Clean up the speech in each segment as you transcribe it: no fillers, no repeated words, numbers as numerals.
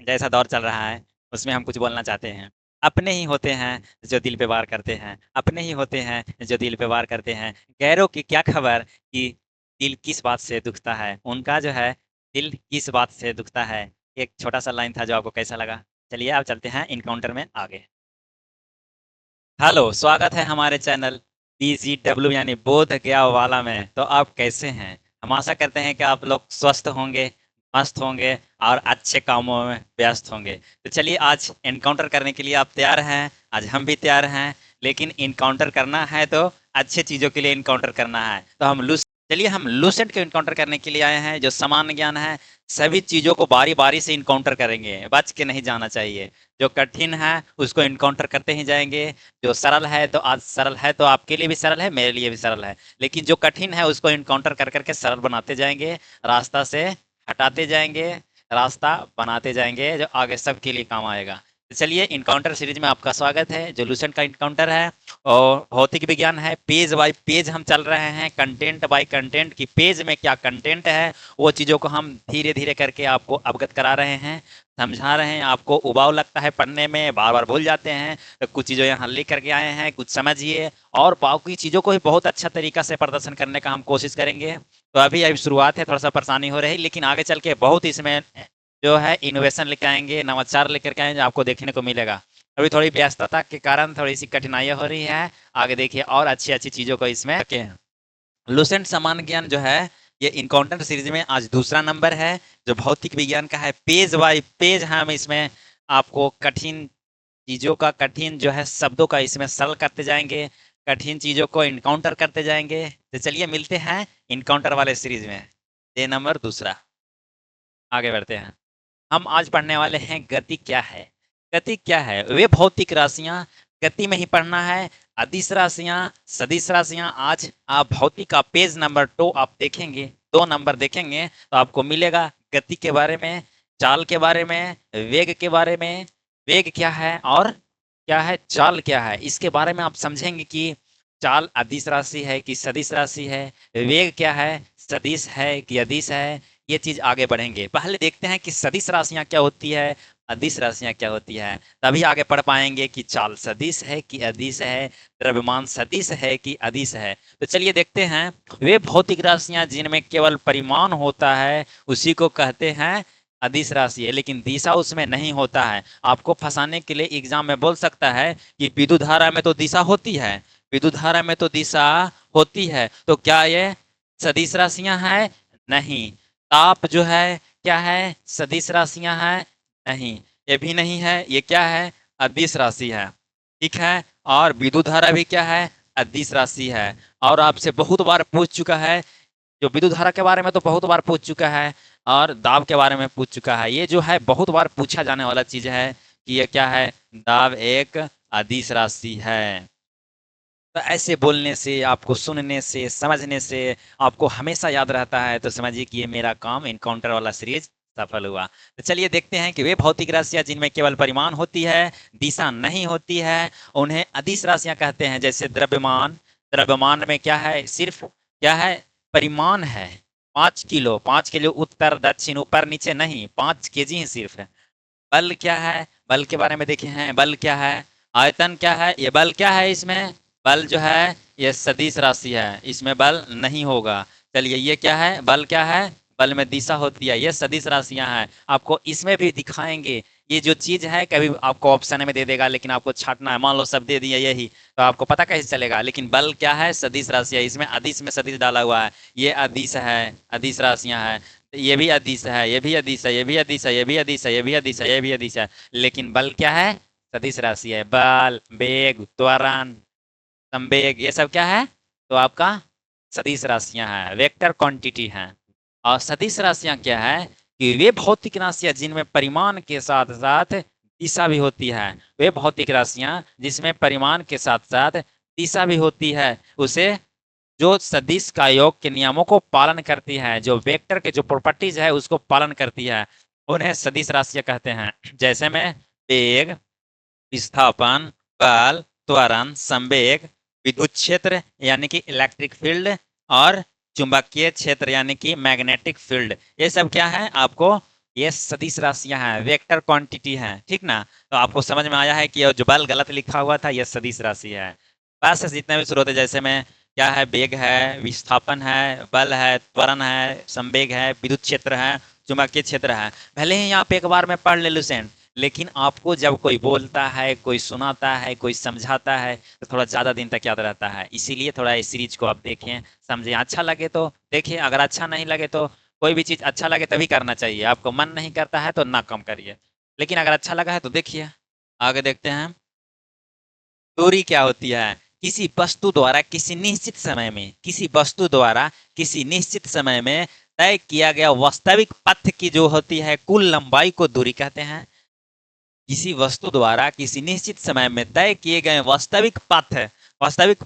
जैसा दौर चल रहा है, उसमें हम कुछ बोलना चाहते हैं। अपने ही होते हैं जो दिल पे वार करते हैं, अपने ही होते हैं जो दिल पे वार करते हैं। गैरों की क्या खबर कि दिल किस बात से दुखता है, उनका जो है दिल किस बात से दुखता है। एक छोटा-सा लाइन था जो आपको कैसा लगा? चलिए अब चलते हैं एनकाउंटर में आगे। हेलो, स्वागत है हमारे चैनल BGW यानी बोध गया वाला में। तो आप कैसे हैं? हम आशा करते हैं कि आप लोग स्वस्थ होंगे, मस्त होंगे और अच्छे कामों में व्यस्त होंगे। तो चलिए आज एनकाउंटर करने के लिए आप तैयार हैं, आज हम भी तैयार हैं। लेकिन एनकाउंटर करना है तो अच्छे चीज़ों के लिए एनकाउंटर करना है। तो चलिए हम लूसेंट को एनकाउंटर करने के लिए आए हैं, जो सामान्य ज्ञान है, सभी चीज़ों को बारी-बारी से एनकाउंटर करेंगे, बच के नहीं जाना चाहिए। जो कठिन है उसको एनकाउंटर करते ही जाएँगे, जो सरल है तो आज सरल है तो आपके लिए भी सरल है, मेरे लिए भी सरल है। लेकिन जो कठिन है उसको एनकाउंटर कर कर के सरल बनाते जाएँगे, रास्ता से हटाते जाएँगे, रास्ता बनाते जाएँगे, जो आगे सबके लिए काम आएगा। तो चलिए एनकाउंटर सीरीज में आपका स्वागत है, जो लूसेंट का एनकाउंटर है और भौतिक विज्ञान है। पेज बाय पेज हम चल रहे हैं, कंटेंट बाय कंटेंट की पेज में क्या कंटेंट है, वो चीज़ों को हम धीरे-धीरे करके आपको अवगत करा रहे हैं, समझा रहे हैं। आपको उबाऊ लगता है पढ़ने में, बार-बार भूल जाते हैं, तो कुछ चीज़ें यहाँ लिख करके आए हैं, कुछ समझिए और बाकी चीज़ों को भी बहुत अच्छा तरीका से प्रदर्शन करने का हम कोशिश करेंगे। तो अभी शुरुआत है, थोड़ा-सा परेशानी हो रही है, लेकिन आगे चल के बहुत इसमें जो है इनोवेशन लेके आएँगे, नवाचार लेकर के आएँगे, आपको देखने को मिलेगा। अभी थोड़ी व्यस्तता के कारण थोड़ी-सी कठिनाइयाँ हो रही हैं, आगे देखिए और अच्छी-अच्छी चीज़ों को इसमें रखे हैं। लुसेंट सामान्य ज्ञान जो है, ये इनकाउंटर सीरीज में आज दूसरा नंबर है, जो भौतिक विज्ञान का है। पेज बाय पेज हम इसमें आपको कठिन चीज़ों का, कठिन जो है शब्दों का इसमें सरल करते जाएँगे, कठिन चीज़ों को एनकाउंटर करते जाएँगे। तो चलिए मिलते हैं एनकाउंटर वाले सीरीज में। डे नंबर दूसरा, आगे बढ़ते हैं। हम आज पढ़ने वाले हैं गति क्या है। गति क्या है? वे भौतिक राशियाँ, गति में ही पढ़ना है। अदिश राशियाँ, सदिश राशियाँ। आज आप भौतिक का पेज नंबर 2 आप देखेंगे, 2 नंबर देखेंगे तो आपको मिलेगा गति के बारे में, चाल के बारे में, वेग के बारे में। वेग क्या है और क्या है, चाल क्या है, इसके बारे में आप समझेंगे कि चाल अदिश राशि है कि सदिश राशि है, वेग क्या है, सदिश है कि अदिश है। ये चीज़ आगे बढ़ेंगे। पहले देखते हैं कि सदिश राशियाँ क्या होती है, अदिश राशियाँ क्या होती है, तभी आगे पढ़ पाएँगे कि चाल सदिश है कि अदिश है, द्रव्यमान सदिश है कि अदिश है। तो चलिए देखते हैं, वे भौतिक राशियाँ जिनमें केवल परिमाण होता है, उसी को कहते हैं अदिश राशि है, लेकिन दिशा उसमें नहीं होता है। आपको फँसाने के लिए एग्ज़ाम में बोल सकता है कि विद्युत धारा में तो दिशा होती है, विद्युत धारा में तो दिशा होती है, तो क्या ये सदिश राशियाँ हैं? नहीं। ताप जो है क्या है, सदिश राशियां हैं? नहीं, ये भी नहीं है। ये क्या है, अदिश राशि है। ठीक है। और विद्युत धारा भी क्या है, अदिश राशि है। और आपसे बहुत बार पूछ चुका है, जो विद्युत धारा के बारे में तो बहुत बार पूछ चुका है और दाब के बारे में पूछ चुका है। ये जो है बहुत बार पूछा जाने वाला चीज है कि ये क्या है, दाब एक अदिश राशि है। तो ऐसे बोलने से, आपको सुनने से, समझने से आपको हमेशा याद रहता है, तो समझिए कि ये मेरा काम एनकाउंटर वाला सीरीज सफल हुआ। तो चलिए देखते हैं कि वे भौतिक राशियाँ जिनमें केवल परिमाण होती है, दिशा नहीं होती है, उन्हें अदिश राशियाँ कहते हैं। जैसे द्रव्यमान, द्रव्यमान में क्या है, सिर्फ क्या है, परिमाण है। 5 किलो, 5 किलो उत्तर दक्षिण ऊपर नीचे नहीं, 5 kg ही सिर्फ है। बल क्या है, बल के बारे में देखे हैं, बल क्या है, आयतन क्या है, ये बल क्या है, इसमें बल जो है ये सदिश राशि है, इसमें बल नहीं होगा। चलिए ये क्या है, बल क्या है, बल में दिशा होती है, ये सदिश राशियां हैं। आपको इसमें भी दिखाएंगे। ये जो चीज है कभी आपको ऑप्शन में दे देगा, लेकिन आपको छाटना है। मान लो सब दे दिया यही, तो आपको पता कैसे चलेगा। लेकिन बल क्या है, सदिश राशि है, इसमें अदिश में सदिश डाला हुआ है। ये अदिश है, अदिश राशियां हैं। ये भी अदिश है, ये भी अदिश है, ये भी अदिश है, ये भी अदिश है, ये भी अदिश है, ये भी अदिश है। लेकिन बल क्या है, सदिश राशि है। बल, वेग, त्वरण, संवेग, ये सब क्या है, तो आपका सदिश राशियां हैं, वेक्टर क्वांटिटी हैं। और सदिश राशियां क्या है कि वे भौतिक राशियां जिनमें परिमाण के साथ साथ दिशा भी होती है। वे भौतिक राशियां जिसमें परिमाण के साथ साथ दिशा भी होती है, उसे जो सदिश का योग के नियमों को पालन करती है, जो वेक्टर के जो प्रॉपर्टीज है उसको पालन करती है, उन्हें सदिश राशियां कहते हैं। जैसे में वेग, विस्थापन, बल, त्वरण, संवेग, विद्युत क्षेत्र यानी कि इलेक्ट्रिक फील्ड, और चुंबकीय क्षेत्र यानी कि मैग्नेटिक फील्ड, ये सब क्या है, आपको ये सदिश राशियां हैं, वेक्टर क्वांटिटी हैं, ठीक ना। तो आपको समझ में आया है कि ये जो बल गलत लिखा हुआ था ये सदिश राशि है। बस जितने भी स्रोत है, जैसे में क्या है, वेग है, विस्थापन है, बल है, त्वरण है, संवेग है, विद्युत क्षेत्र है, चुंबकीय क्षेत्र है। भले ही आप एक बार में पढ़ ले लुसेंट, लेकिन आपको जब कोई बोलता है, कोई सुनाता है, कोई समझाता है, तो थोड़ा ज़्यादा दिन तक याद रहता है। इसीलिए थोड़ा इस सीरीज को आप देखें, समझें। अच्छा लगे तो देखिए, अगर अच्छा नहीं लगे तो कोई भी चीज़ अच्छा लगे तभी करना चाहिए। आपको मन नहीं करता है तो ना कम करिए, लेकिन अगर अच्छा लगा है तो देखिए। आगे देखते हैं, दूरी क्या होती है। किसी वस्तु द्वारा किसी निश्चित समय में, किसी वस्तु द्वारा किसी निश्चित समय में तय किया गया वास्तविक पथ की जो होती है कुल लंबाई को दूरी कहते हैं। किसी वस्तु द्वारा किसी निश्चित समय में तय किए गए वास्तविक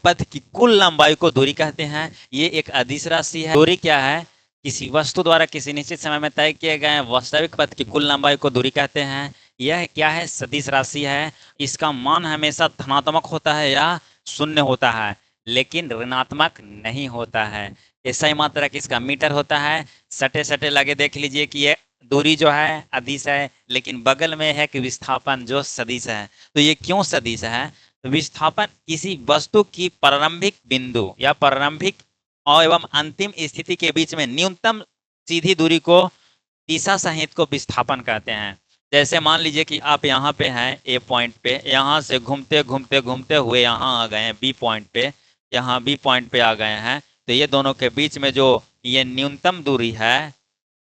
पथ की कुल लंबाई को दूरी कहते हैं। ये एक अदिश राशि है। दूरी क्या है, किसी वस्तु द्वारा किसी निश्चित समय में तय किए गए वास्तविक पथ की कुल लंबाई को दूरी कहते हैं। यह क्या है, सदिश राशि है। इसका मान हमेशा धनात्मक होता है या शून्य होता है, लेकिन ऋणात्मक नहीं होता है। ऐसा मात्रक इसका मीटर होता है। सटे सटे लगे देख लीजिए कि ये दूरी जो है अदिश है, लेकिन बगल में है कि विस्थापन जो सदिश है। तो ये क्यों सदिश है, तो विस्थापन किसी वस्तु की प्रारंभिक बिंदु या प्रारंभिक और एवं अंतिम स्थिति के बीच में न्यूनतम सीधी दूरी को दिशा सहित को विस्थापन कहते हैं। जैसे मान लीजिए कि आप यहाँ पे हैं ए पॉइंट पे, यहाँ से घूमते घूमते घूमते हुए यहाँ आ गए हैं बी पॉइंट पे, यहाँ बी पॉइंट पे आ गए हैं। तो ये दोनों के बीच में जो ये न्यूनतम दूरी है,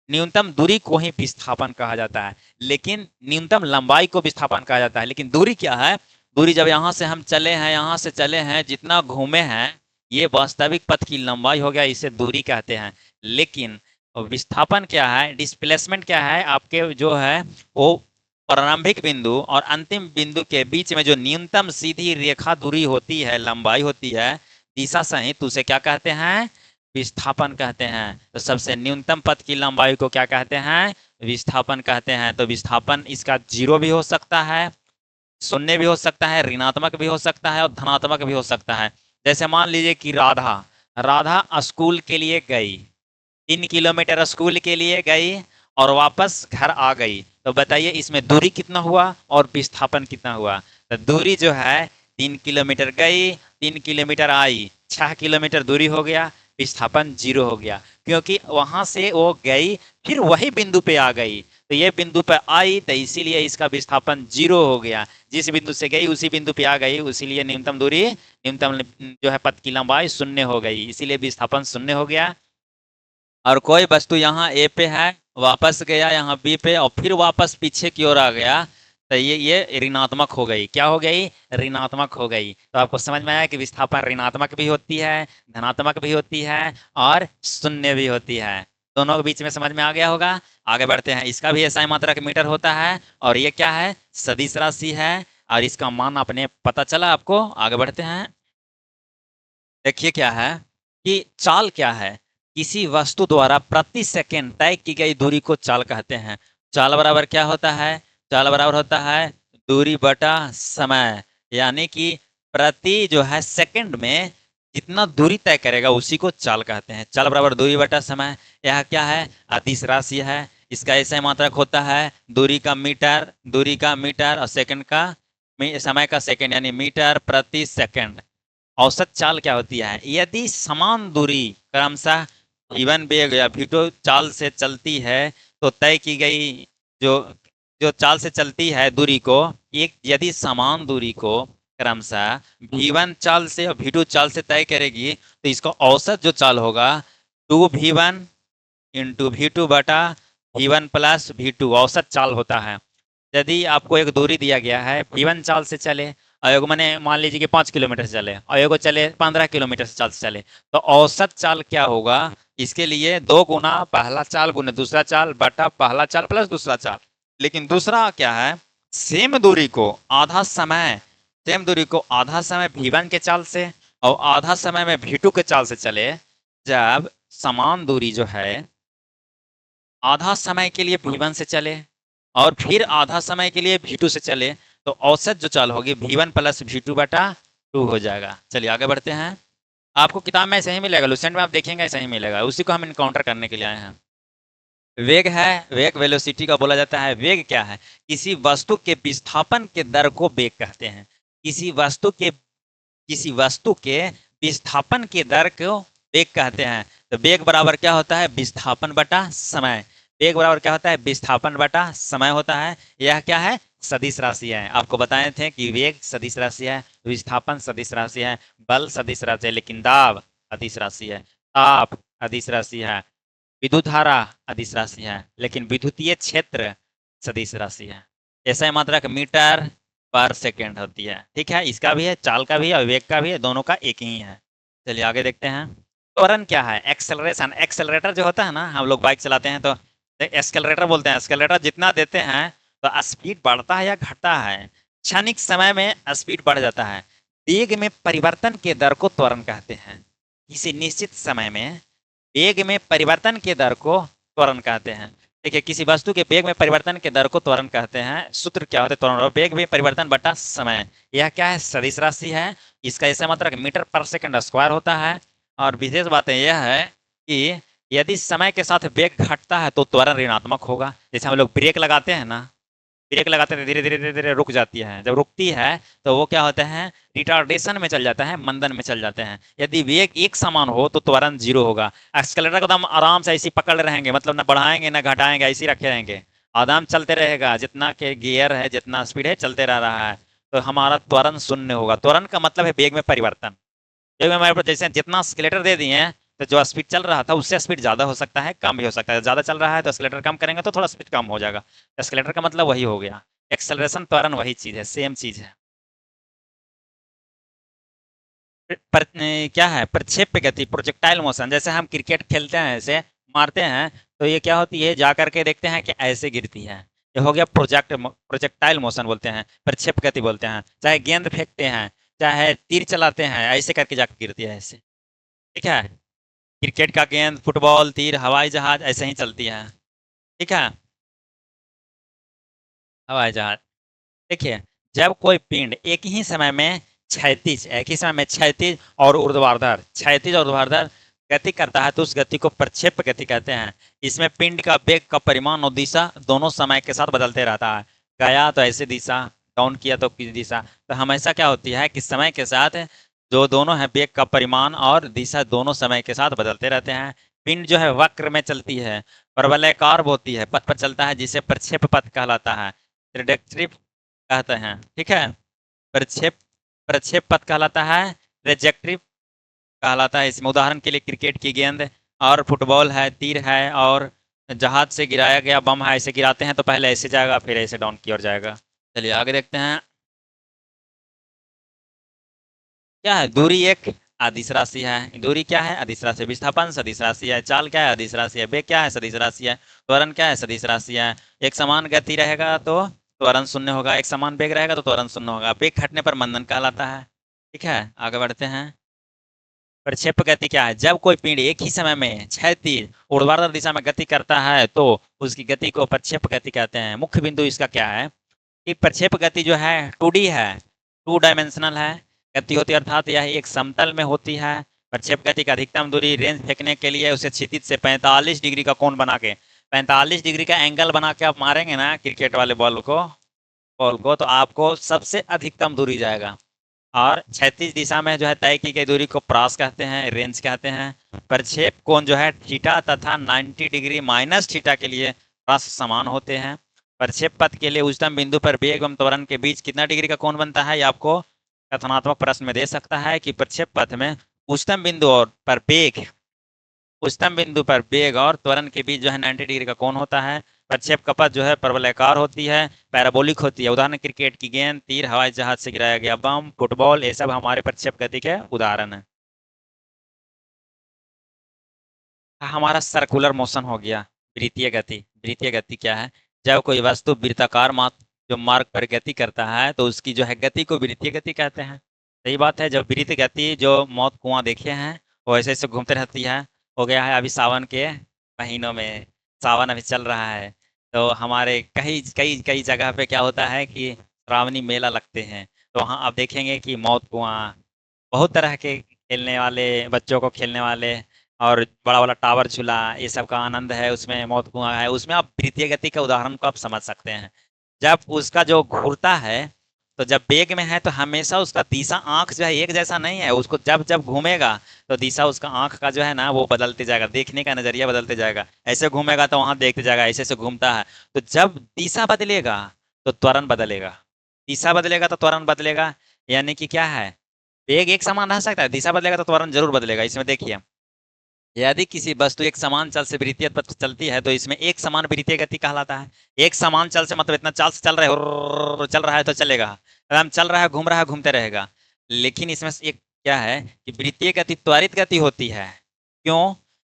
न्यूनतम दूरी को ही विस्थापन कहा जाता है, लेकिन न्यूनतम लंबाई को विस्थापन कहा जाता है। लेकिन दूरी क्या है, दूरी जब यहाँ से हम चले हैं, यहाँ से चले हैं, जितना घूमे हैं, ये वास्तविक पथ की लंबाई हो गया, इसे दूरी कहते हैं। लेकिन विस्थापन क्या है, डिस्प्लेसमेंट क्या है, आपके जो है वो प्रारंभिक बिंदु और अंतिम बिंदु के बीच में जो न्यूनतम सीधी रेखा दूरी होती है, लंबाई होती है दिशा सहित, उसे क्या कहते हैं, विस्थापन कहते हैं। तो सबसे न्यूनतम पथ की लंबाई को क्या कहते हैं, विस्थापन कहते हैं। तो विस्थापन इसका 0 भी हो सकता है, शून्य भी हो सकता है, ऋणात्मक भी हो सकता है और धनात्मक भी हो सकता है। जैसे मान लीजिए कि राधा राधा स्कूल के लिए गई, 3 किलोमीटर स्कूल के लिए गई और वापस घर आ गई। तो बताइए इसमें दूरी कितना हुआ और विस्थापन कितना हुआ। तो दूरी जो है 3 किलोमीटर गई, 3 किलोमीटर आई, 6 किलोमीटर दूरी हो गया, विस्थापन 0 हो गया, क्योंकि वहां से वो गई फिर वही बिंदु पे आ गई। तो ये बिंदु पे आई तो इसीलिए इसका विस्थापन 0 हो गया। जिस बिंदु से गई उसी बिंदु पे आ गई, इसीलिए न्यूनतम दूरी, न्यूनतम जो है पथ की लंबाई 0 हो गई, इसीलिए विस्थापन 0 हो गया। और कोई वस्तु यहाँ ए पे है, वापस गया यहाँ बी पे और फिर वापस पीछे की ओर आ गया, तो ये ऋणात्मक हो गई। क्या हो गई, ऋणात्मक हो गई। तो आपको समझ में आया कि विस्थापन ऋणात्मक भी होती है, धनात्मक भी होती है और शून्य भी होती है। दोनों के बीच में समझ में आ गया होगा। आगे बढ़ते हैं, इसका भी ऐसा ही मात्रक मीटर होता है और ये क्या है, सदिश राशि है और इसका मान अपने पता चला आपको। आगे बढ़ते हैं, देखिए क्या है कि चाल क्या है, किसी वस्तु द्वारा प्रति सेकंड तय की गई दूरी को चाल कहते हैं। चाल बराबर क्या होता है, चाल बराबर होता है दूरी बटा समय, यानी कि प्रति जो है सेकंड में जितना दूरी तय करेगा उसी को चाल कहते हैं। चाल बराबर दूरी बटा समय। यह क्या है, अदिश राशि है। इसका ऐसा मात्रक होता है दूरी का मीटर और सेकंड का समय का सेकंड, यानी मीटर प्रति सेकंड। औसत चाल क्या होती है, यदि समान दूरी क्रमशः v1 वेग या v2 चाल से चलती है तो तय की गई जो जो चाल से चलती है दूरी को, एक यदि समान दूरी को क्रमशः v1 चाल से और v2 चाल से तय करेगी तो इसका औसत जो चाल होगा 2v1 इंटू v2 बटा v1 प्लस v2 औसत चाल होता है। यदि आपको एक दूरी दिया गया है, v1 चाल से चले और एगो मैंने मान लीजिए कि 5 किलोमीटर से चले और एगो चले 15 किलोमीटर से चाल से चले, तो औसत चाल क्या होगा, इसके लिए 2 गुना पहला चाल गुना दूसरा चाल बटा पहला चाल प्लस दूसरा चाल। लेकिन दूसरा क्या है, सेम दूरी को आधा समय, सेम दूरी को आधा समय v1 के चाल से और आधा समय में v2 के चाल से चले, जब समान दूरी जो है आधा समय के लिए v1 से चले और फिर आधा समय के लिए v2 से चले, तो औसत जो चाल होगी v1 प्लस v2 बटा 2 हो जाएगा। चलिए आगे बढ़ते हैं। आपको किताब में ऐसे ही मिलेगा, लुसेंट में आप देखेंगे ऐसा ही मिलेगा, उसी को हम इनकाउंटर करने के लिए आए हैं। वेग है, वेग वेलोसिटी का बोला जाता है। वेग क्या है? किसी वस्तु के विस्थापन के दर को वेग कहते हैं। किसी वस्तु के किसी वस्तु के विस्थापन की दर को वेग कहते हैं। तो वेग बराबर क्या होता है? विस्थापन बटा समय। वेग बराबर क्या होता है? विस्थापन बटा समय होता है। यह क्या है? सदिश राशि है। आपको बताए थे कि वेग सदिश राशि है, विस्थापन सदिश राशि है, बल सदिश राशि है, लेकिन दाब अदिश राशि है, ताप अदिश राशि है, विद्युत धारा अदिश राशि है, लेकिन विद्युतीय क्षेत्र सदिश राशि है। ऐसा मात्रक मीटर पर सेकेंड होती है। ठीक है, इसका भी है, चाल का भी है और वेग का भी है, दोनों का एक ही है। चलिए आगे देखते हैं। त्वरण क्या है? एक्सेलरेशन। एक्सेलरेटर जो होता है ना, हम लोग बाइक चलाते हैं तो एक्सेलरेटर बोलते हैं। एक्सेलरेटर जितना देते हैं तो स्पीड बढ़ता है या घटता है? क्षणिक समय में स्पीड बढ़ जाता है। वेग में परिवर्तन के दर को त्वरण कहते हैं। किसी निश्चित समय में वेग में परिवर्तन के दर को त्वरण कहते हैं। देखिए, किसी वस्तु के वेग में परिवर्तन के दर को त्वरण कहते हैं। सूत्र क्या होता है त्वरण? और वेग में परिवर्तन बटा समय। यह क्या है? सदिश राशि है। इसका ऐसा मात्रक मीटर पर सेकंड स्क्वायर होता है। और विशेष बात यह है कि यदि समय के साथ वेग घटता है तो त्वरण ऋणात्मक होगा। जैसे हम लोग ब्रेक लगाते हैं ना, ब्रेक लगाते हैं धीरे धीरे धीरे धीरे रुक जाती है। जब रुकती है तो वो क्या होता है? रिटार्डेशन में चल जाता है, मंदन में चल जाते हैं। यदि वेग एक समान हो तो त्वरण जीरो होगा। एक्सकलेटर को हम आराम से ऐसे पकड़ रहेंगे, मतलब ना बढ़ाएंगे ना घटाएंगे, ऐसे ही रखे रहेंगे, आराम चलते रहेगा। जितना के गियर है, जितना स्पीड है, चलते रह रहा है, तो हमारा त्वरण शून्य होगा। त्वरण का मतलब है वेग में परिवर्तन। वेग में हमारे पास जैसे जितना स्केलेटर दे दिए हैं, तो जो स्पीड चल रहा था उससे स्पीड ज्यादा हो सकता है, कम भी हो सकता है। ज्यादा चल रहा है तो स्केलेटर कम करेंगे तो थोड़ा स्पीड कम हो जाएगा। स्केलेटर का मतलब वही हो गया। एक्सेलरेशन त्वरण वही चीज है, सेम चीज है। क्या है? प्रक्षेप्य गति, प्रोजेक्टाइल मोशन। जैसे हम क्रिकेट खेलते हैं, ऐसे मारते हैं तो ये क्या होती है? जा करके देखते हैं कि ऐसे गिरती है। ये हो गया प्रोजेक्टाइल मोशन बोलते हैं, प्रक्षेप गति बोलते हैं। चाहे गेंद फेंकते हैं, चाहे तीर चलाते हैं, ऐसे करके जाकर गिरती है ऐसे। ठीक है, क्रिकेट का गेंद, फुटबॉल, तीर, हवाई जहाज ऐसे ही चलती है। ठीक है, हवाई जहाज। देखिए, जब कोई पिंड एक ही समय में क्षैतिज और ऊर्ध्वाधर, क्षैतिज और ऊर्ध्वाधर गति करता है तो उस गति को प्रक्षेप गति कहते हैं। इसमें पिंड का वेग का परिमाण और दिशा दोनों समय के साथ बदलते रहता है। गया तो ऐसी दिशा, डाउन किया तो किस दिशा। तो हमेशा क्या होती है कि समय के साथ जो दोनों है, वेग का परिमाण और दिशा दोनों समय के साथ बदलते रहते हैं। पिंड जो है वक्र में चलती है, परवलयाकार होती है, पथ पर चलता है, जिसे प्रक्षेप पथ कहलाता है, ट्रेजेक्टरी कहते हैं। ठीक है, प्रक्षेप प्रक्षेप पथ कहलाता है, ट्रेजेक्टरी कहलाता है। इसमें उदाहरण के लिए क्रिकेट की गेंद और फुटबॉल है, तीर है और जहाज से गिराया गया बम है। ऐसे गिराते हैं तो पहले ऐसे जाएगा, फिर ऐसे डाउन की ओर जाएगा। चलिए आगे देखते हैं। क्या है? दूरी एक अदिश राशि है। दूरी क्या है? अदिश राशि। विस्थापन सदिश राशि है। चाल क्या है? अदिश राशि है। वेग क्या है? सदिश राशि है। त्वरण क्या है? सदिश राशि है। एक समान गति रहेगा तो त्वरण शून्य होगा, एक समान वेग रहेगा तो त्वरण शून्य होगा। वेग घटने पर मंदन कहलाता है। ठीक है, आगे बढ़ते हैं। प्रक्षेप गति क्या है? जब कोई पिंड एक ही समय में क्षैतिज ऊर्ध्वाधर दिशा में गति करता है तो उसकी गति को प्रक्षेप गति कहते हैं। मुख्य बिंदु इसका क्या है कि प्रक्षेप गति जो है 2D है, 2 डायमेंशनल है गति होती है, अर्थात यह एक समतल में होती है। प्रक्षेप गति का अधिकतम दूरी रेंज फेंकने के लिए उसे क्षितिज से 45 डिग्री का कोण बना के, 45 डिग्री का एंगल बना के आप मारेंगे ना क्रिकेट वाले बॉल को तो आपको सबसे अधिकतम दूरी जाएगा। और क्षैतिज दिशा में जो है तय की गई दूरी को प्रास कहते हैं, रेंज कहते हैं। प्रक्षेप कोण जो है थीटा तथा 90 डिग्री माइनस थीटा के लिए प्रास समान होते हैं। प्रक्षेप पथ के लिए उच्चतम बिंदु पर वेग एवं त्वरण के बीच कितना डिग्री का कोण बनता है? ये आपको कथनात्मक प्रश्न में दे सकता है कि प्रक्षेप पथ में उच्चतम बिंदु और पर वेग उच्चतम बिंदु पर वेग और त्वरण के बीच जो है 90 डिग्री का कोण होता है। प्रक्षेप का पथ जो है परवलयाकार होती है, पैराबोलिक होती है। उदाहरण क्रिकेट की गेंद, तीर, हवाई जहाज से गिराया गया बम, फुटबॉल, ये सब हमारे प्रक्षेप गति के उदाहरण है। हमारा सर्कुलर मोशन हो गया। वृत्तीय गति। वृत्तीय गति क्या है? जब कोई वस्तु वृत्ताकार जो मार्ग पर गति करता है तो उसकी जो है गति को वृत्तीय गति कहते हैं। सही बात है। जब वृत्त गति जो मौत कुआं देखे हैं वो ऐसे ऐसे घूमते रहती है। हो गया है अभी सावन के महीनों में, सावन अभी चल रहा है तो हमारे कई कई कई जगह पे क्या होता है कि श्रावणी मेला लगते हैं। तो वहाँ आप देखेंगे कि मौत कुआं, बहुत तरह के खेलने वाले, बच्चों को खेलने वाले और बड़ा वाला टावर झूला, ये सब का आनंद है, उसमें मौत कुआं है, उसमें आप वृत्तीय गति के उदाहरण को आप समझ सकते हैं। जब उसका जो घूरता है, तो जब वेग में है तो हमेशा उसका दिशा आंख जो है एक जैसा नहीं है, उसको जब जब घूमेगा तो दिशा उसका आंख का जो है ना वो बदलते जाएगा, देखने का नजरिया बदलते जाएगा। ऐसे घूमेगा तो वहां देखते जाएगा, ऐसे ऐसे घूमता है। तो जब दिशा बदलेगा तो त्वरण बदलेगा, दिशा बदलेगा तो त्वरण बदलेगा। यानी कि क्या है, वेग एक समान रह सकता है, दिशा बदलेगा तो त्वरण जरूर बदलेगा। इसमें देखिए, यदि किसी वस्तु एक समान चल से विपरीत पथ चलती है तो इसमें एक समान विपरीत गति कहलाता है। एक समान चल से मतलब इतना चाल से चल रहा है, चल रहा है तो चलेगा, हम चल रहा है घूमते रहेगा। लेकिन इसमें एक क्या है कि वृत्तीय गति त्वरित गति होती है। क्यों?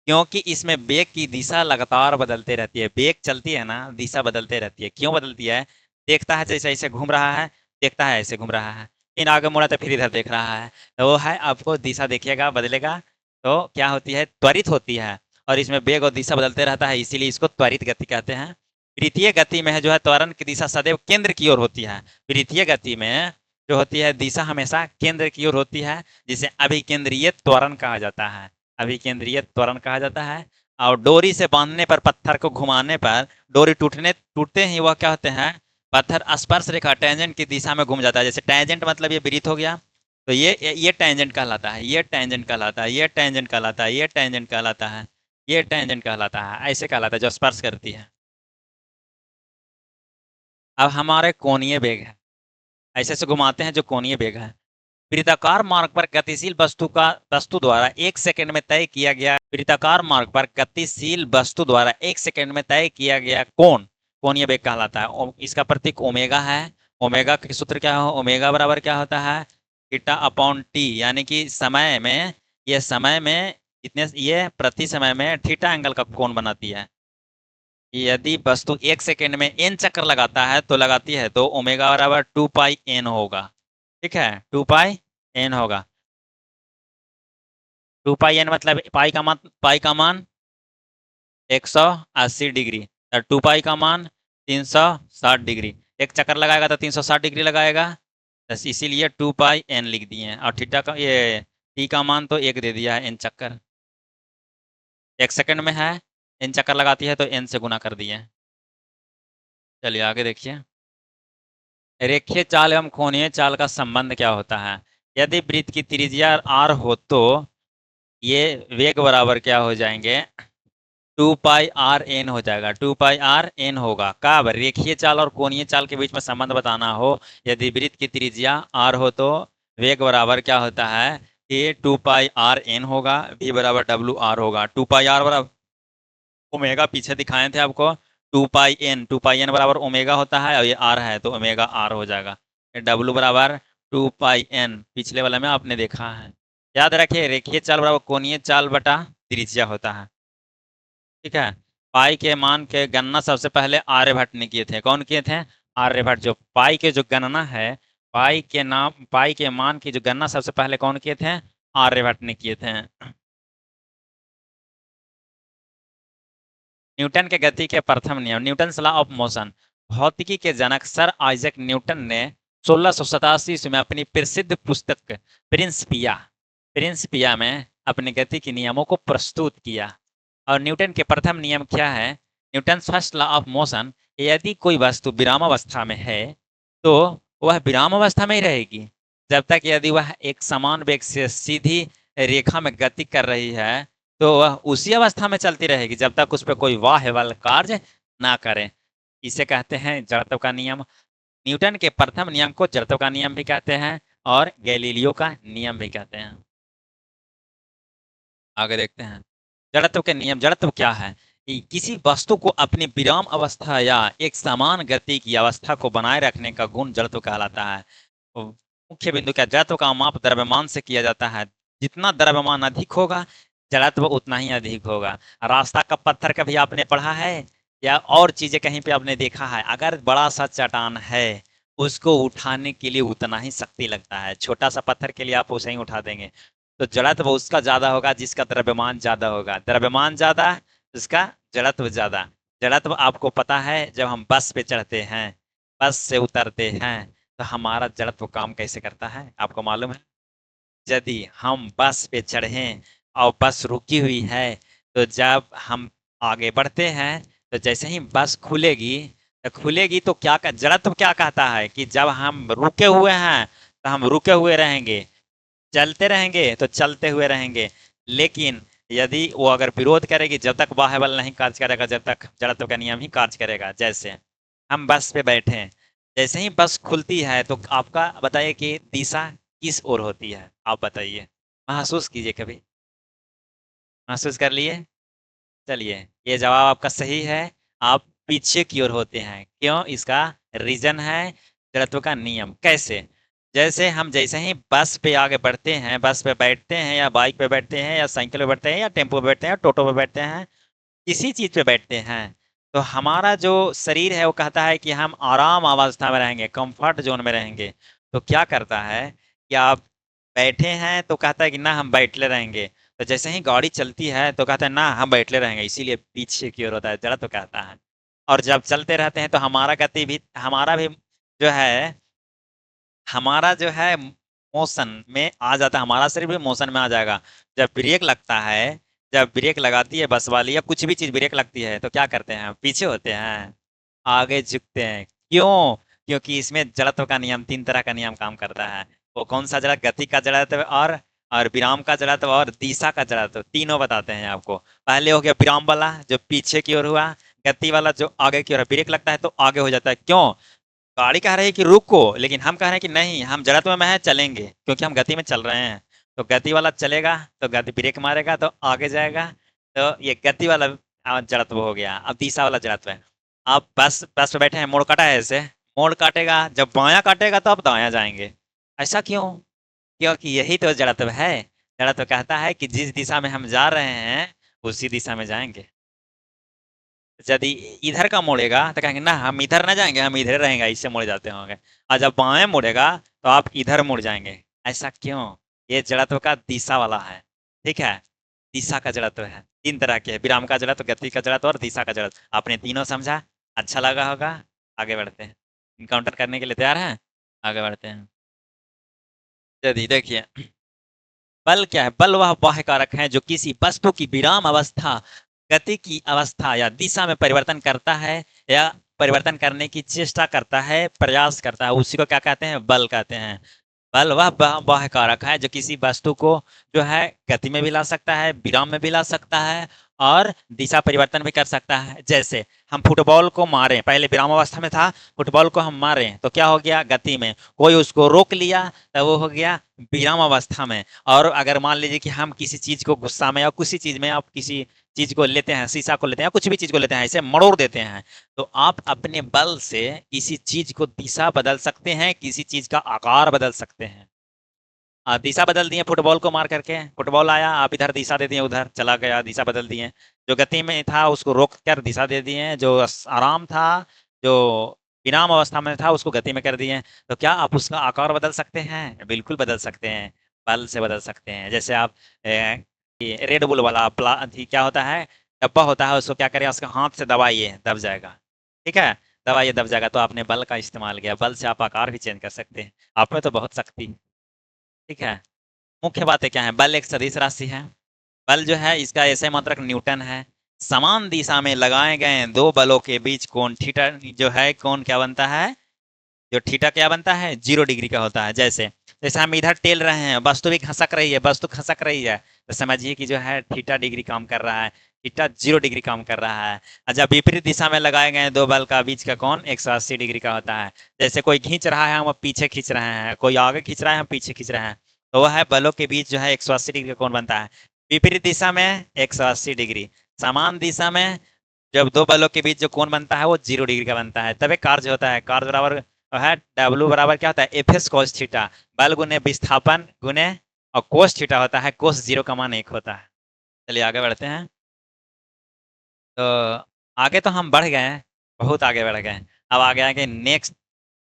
क्योंकि इसमें वेग की दिशा लगातार बदलते रहती है, वेग चलती है ना, दिशा बदलते रहती है। क्यों बदलती है? देखता है जैसे ऐसे घूम रहा है, देखता है ऐसे घूम रहा है, फिर आगे मुड़ा तो फिर इधर देख रहा है, तो वो है आपको दिशा देखिएगा बदलेगा, तो क्या होती है, त्वरित होती है। और इसमें वेग और दिशा बदलते रहता है, इसीलिए इसको त्वरित गति कहते हैं। वृत्तीय गति में है जो है त्वरण की दिशा सदैव केंद्र की ओर होती है। वृत्तीय गति में जो होती है दिशा हमेशा केंद्र की ओर होती है, जिसे अभिकेंद्रीय त्वरण कहा जाता है। अभिकेंद्रीय त्वरण कहा जाता है। और डोरी से बांधने पर, पत्थर को घुमाने पर डोरी टूटते ही वह क्या होते हैं, पत्थर स्पर्श रेखा टेंजेंट की दिशा में घूम जाता है। जैसे टेंजेंट मतलब ये वृत्त हो गया, तो ये टेंजेंट कहलाता है, ये टेंजेंट कहलाता है, ये टेंजेंट कहलाता है, ये टेंजेंट कहलाता है, ये टेंजेंट कहलाता है, ऐसे कहलाता है जो स्पर्श करती है। अब हमारे कोणीय वेग है, ऐसे से घुमाते हैं जो कोणीय वेग है। वृत्ताकार मार्ग पर गतिशील वस्तु द्वारा 1 सेकंड में तय किया गया, वृत्ताकार मार्ग पर गतिशील वस्तु द्वारा 1 सेकंड में तय किया गया कोण कोणीय वेग कहलाता है। इसका प्रतीक ओमेगा है। ओमेगा का सूत्र क्या है, ओमेगा बराबर क्या होता है, थीटा अपॉन टी। यानी कि समय में, ये समय में इतने, ये प्रति समय में थीटा एंगल का कोण बनाती है। यदि वस्तु 1 सेकंड में एन चक्कर लगाता है तो लगाती है, तो ओमेगा बराबर 2 पाई एन होगा। ठीक है, 2 पाई एन होगा। 2 पाई एन मतलब पाई का मान 180 डिग्री, 2 पाई का मान 360 डिग्री। एक चक्कर लगाएगा तो 360 डिग्री लगाएगा, बस इसीलिए 2 पाई एन लिख दिए हैं। और थीटा का ये टी का मान तो एक दे दिया है, एन चक्कर 1 सेकंड में है, एन चक्कर लगाती है तो एन से गुना कर दिए। चलिए आगे देखिए, रेखीय चाल एवं कोणीय चाल का संबंध क्या होता है। यदि वृत्त की त्रिज्या r हो तो ये वेग बराबर क्या हो जाएंगे, 2 पाई r n हो जाएगा। 2 पाई r n होगा। कब रेखीय चाल और कोणीय चाल के बीच में संबंध बताना हो, यदि वृत्त की त्रिज्या r हो तो वेग बराबर क्या होता है कि 2 पाई r n होगा, v बराबर WR होगा। 2 पाई r बराबर ओमेगा पीछे दिखाए थे आपको, 2 पाई एन बराबर ओमेगा होता है, और ये आर है तो ओमेगा आर हो जाएगा। डब्लू बराबर 2 पाई एन पिछले वाले में आपने देखा है। याद रखिए, रेखीय चाल बराबर कोणीय चाल बटा त्रिज्या होता है। ठीक है, पाई के मान के गणना सबसे पहले आर्यभट्ट ने किए थे। कौन किए थे? आर्यभट्ट। जो पाई के जो गणना है, पाई के मान की जो गणना सबसे पहले कौन किए थे? आर्यभट्ट ने किए थे। न्यूटन के गति के प्रथम नियम, न्यूटन लॉ ऑफ मोशन। भौतिकी के जनक सर आइजैक न्यूटन ने 1687 ईस्वी में अपनी प्रसिद्ध पुस्तक प्रिंसिपिया प्रिंसिपिया में अपने गति के नियमों को प्रस्तुत किया। और न्यूटन के प्रथम नियम क्या है? Newton first law of motion, यदि कोई वस्तु विरामावस्था में है तो वह विरामावस्था में ही रहेगी, जब तक यदि वह एक समान वेग से सीधी रेखा में गति कर रही है तो वह उसी अवस्था में चलती रहेगी जब तक उस पर कोई वाह्य बल कार्य ना करे। इसे कहते हैं जड़त्व का नियम। न्यूटन के प्रथम नियम को जड़त्व का नियम भी कहते हैं और गैलीलियो का नियम भी कहते हैं। आगे देखते हैं, जड़त्व के नियम। जड़त्व क्या है? कि किसी वस्तु को अपनी विराम अवस्था या एक समान गति की अवस्था को बनाए रखने का गुण जड़त्व कहलाता है। तो मुख्य बिंदु क्या, जड़त्व का माप द्रव्यमान से किया जाता है। जितना द्रव्यमान अधिक होगा जड़त्व उतना ही अधिक होगा। रास्ता का पत्थर कभी आपने पढ़ा है या और चीजें कहीं पे आपने देखा है? अगर बड़ा सा चट्टान है, उसको उठाने के लिए उतना ही शक्ति लगता है, छोटा सा पत्थर के लिए आप उसे ही उठा देंगे। तो जड़त्व उसका ज्यादा होगा जिसका द्रव्यमान ज्यादा होगा, द्रव्यमान ज्यादा उसका जड़त्व ज्यादा। जड़त्व आपको पता है, जब हम बस पे चढ़ते हैं, बस से उतरते हैं, तो हमारा जड़त्व काम कैसे करता है आपको मालूम है? यदि हम बस पे चढ़े और बस रुकी हुई है, तो जब हम आगे बढ़ते हैं तो जैसे ही बस खुलेगी तो जड़त्व क्या कहता है कि जब हम रुके हुए हैं तो हम रुके हुए रहेंगे, चलते रहेंगे तो चलते हुए रहेंगे। लेकिन यदि वो अगर विरोध करेगी, जब तक बाह्य बल नहीं कार्य करेगा, जब तक जड़त्व का नियम ही कार्य करेगा। जैसे हम बस पे बैठे हैं, जैसे ही बस खुलती है तो आपका बताइए कि दिशा किस ओर होती है, आप बताइए, महसूस कीजिए, कभी महसूस कर लिए। चलिए, ये जवाब आपका सही है। आप पीछे की ओर होते हैं। क्यों? इसका रीजन है जड़त्व का नियम। कैसे? जैसे ही बस पे आगे बढ़ते हैं, बस पे बैठते हैं या बाइक पे बैठते हैं या साइकिल पे बैठते हैं या टेम्पो पे बैठते हैं या टोटो पे बैठते हैं, किसी चीज पे बैठते हैं, तो हमारा जो शरीर है वो कहता है कि हम आराम अवस्था में रहेंगे, कंफर्ट जोन में रहेंगे। तो क्या करता है कि आप बैठे हैं तो कहता है कि ना हम बैठले रहेंगे। तो जैसे ही गाड़ी चलती है तो कहता है ना हम बैठले रहेंगे, इसीलिए पीछे की ओर होता है, जरा तो कहता है। और जब चलते रहते हैं तो हमारा भी जो है हमारा जो है मोशन में आ जाता है, हमारा शरीर भी मोशन में आ जाएगा। जब ब्रेक लगता है, जब ब्रेक लगाती है बस वाली या कुछ भी चीज ब्रेक लगती है, तो क्या करते हैं? पीछे होते हैं, आगे झुकते हैं। क्यों? क्योंकि इसमें जड़त्व का नियम, तीन तरह का नियम काम करता है। वो कौन सा जड़ा? गति का जड़त्व और विराम का जड़त्व और दिशा का जड़त्व, तीनों बताते हैं आपको। पहले हो गया विराम वाला जो पीछे की ओर हुआ, गति वाला जो आगे की ओर है, ब्रेक लगता है तो आगे हो जाता है। क्यों? गाड़ी कह रही है कि रुको, लेकिन हम कह रहे हैं कि नहीं, हम जड़त्व में है, चलेंगे, क्योंकि हम गति में चल रहे हैं। तो गति वाला चलेगा तो गति ब्रेक मारेगा तो आगे जाएगा। तो ये गति वाला जड़त्व हो गया। अब दिशा वाला जड़त्व है। आप बस बस पे बैठे हैं, मोड़ काटा है, ऐसे मोड़ काटेगा, जब बायां काटेगा तो आप दायां जाएंगे। ऐसा क्यों? क्योंकि यही तो जड़त्व है। जड़त्व कहता है कि जिस दिशा में हम जा रहे हैं उसी दिशा में जाएंगे। यदि इधर का मोड़ेगा तो कहेंगे ना हम इधर ना जाएंगे, हम इधर रहेंगे, इससे मुड़ जाते होंगे। और जब बाएं मुड़ेगा तो आप इधर मुड़ जाएंगे। ऐसा क्यों? ये जड़त्व का दिशा वाला है। ठीक है, दिशा का जड़त्व है। तीन तरह के है, विराम का जड़त्व, गति का जड़त्व और दिशा का जड़त्व। आपने तीनों समझा, अच्छा लगा होगा। आगे बढ़ते हैं, इनकाउंटर करने के लिए तैयार हैं? आगे बढ़ते हैं। यदि देखिए, बल क्या है? बल वह बाह्य कारक है जो किसी वस्तु की विराम अवस्था, गति की अवस्था या दिशा में परिवर्तन करता है या परिवर्तन करने की चेष्टा करता है, प्रयास करता है, उसी को क्या कहते हैं? बल कहते हैं। बल वह बाह्य कारक है जो किसी वस्तु को जो है गति में भी ला सकता है, विराम में भी ला सकता है और दिशा परिवर्तन भी कर सकता है। जैसे हम फुटबॉल को मारे, पहले विराम अवस्था में था, फुटबॉल को हम मारे तो क्या हो गया? गति में। कोई उसको रोक लिया तो वो हो गया विराम अवस्था में। और अगर मान लीजिए कि हम किसी चीज को गुस्सा में या किसी चीज में, आप किसी चीज को लेते हैं, शीशा को लेते हैं या कुछ भी चीज को लेते हैं, ऐसे मरोड़ देते हैं, तो आप अपने बल से किसी चीज को दिशा बदल सकते हैं, किसी चीज का आकार बदल सकते हैं। दिशा बदल दिए फुटबॉल को मार करके, फुटबॉल आया, आप इधर दिशा दे दिए, उधर चला गया, दिशा बदल दिए। जो गति में था उसको रोक कर दिशा दे दिए, जो आराम था, जो विराम अवस्था में था, उसको गति में कर दिए। तो क्या आप उसका आकार बदल सकते हैं? बिल्कुल बदल सकते हैं, बल से बदल सकते हैं। जैसे आप रेड बुल वाला क्या होता है, डब्बा होता है, उसको क्या करें? उसके हाथ से दबाइए, दब जाएगा। ठीक है, दबाइए, दब जाएगा। तो आपने बल का इस्तेमाल किया, बल से आप आकार भी चेंज कर सकते हैं। आप में तो बहुत शक्ति। ठीक है, मुख्य बातें क्या है? बल एक सदिश राशि है। बल जो है इसका ऐसे मात्रक न्यूटन है। समान दिशा में लगाए गए दो बलों के बीच कोण थीटा जो है, कोण क्या बनता है? जो थीटा क्या बनता है? 0 डिग्री का होता है। जैसे जैसे हम इधर टेल रहे हैं, वस्तु भी खसक रही है, वस्तु खसक रही है, तो समझिए कि जो है थीटा डिग्री काम कर रहा है, थीटा 0 डिग्री काम कर रहा है। और जब विपरीत दिशा में लगाए गए दो बल का बीच का कोण 180 डिग्री का होता है। जैसे कोई खींच रहा है, हम पीछे खींच रहे हैं, कोई आगे खींच रहा है, हम पीछे खींच रहे हैं, तो वह है बलों के बीच जो है 180 डिग्री का कोण बनता है। विपरीत दिशा में 180 डिग्री, समान दिशा में जब दो बलों के बीच जो कोण बनता है वो 0 डिग्री का बनता है। तभी कार्य होता है। कार्य बराबर है डब्ल्यू बराबर क्या होता है? एफ एस कोस थीटा, बल गुने विस्थापन गुने और कोस थीटा होता है, कोस 0 का मान 1 होता है। चलिए आगे बढ़ते हैं। तो आगे तो हम बढ़ गए हैं, बहुत आगे बढ़ गए हैं। अब आगे आएंगे नेक्स्ट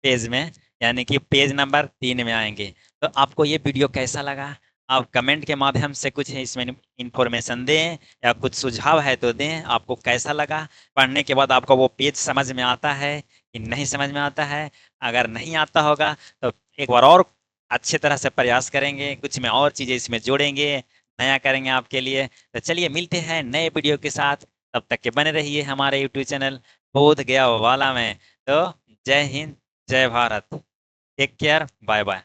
पेज में, यानी कि पेज नंबर 3 में आएंगे। तो आपको ये वीडियो कैसा लगा? आप कमेंट के माध्यम से कुछ इसमें इंफॉर्मेशन दें या कुछ सुझाव है तो दें। आपको कैसा लगा? पढ़ने के बाद आपको वो पेज समझ में आता है कि नहीं समझ में आता है? अगर नहीं आता होगा तो एक बार और अच्छे तरह से प्रयास करेंगे, कुछ में और चीज़ें इसमें जोड़ेंगे, नया करेंगे आपके लिए। तो चलिए मिलते हैं नए वीडियो के साथ, तब तक के बने रहिए हमारे यूट्यूब चैनल बोध गया वाला में। तो जय हिंद, जय Bharat, take care, bye bye.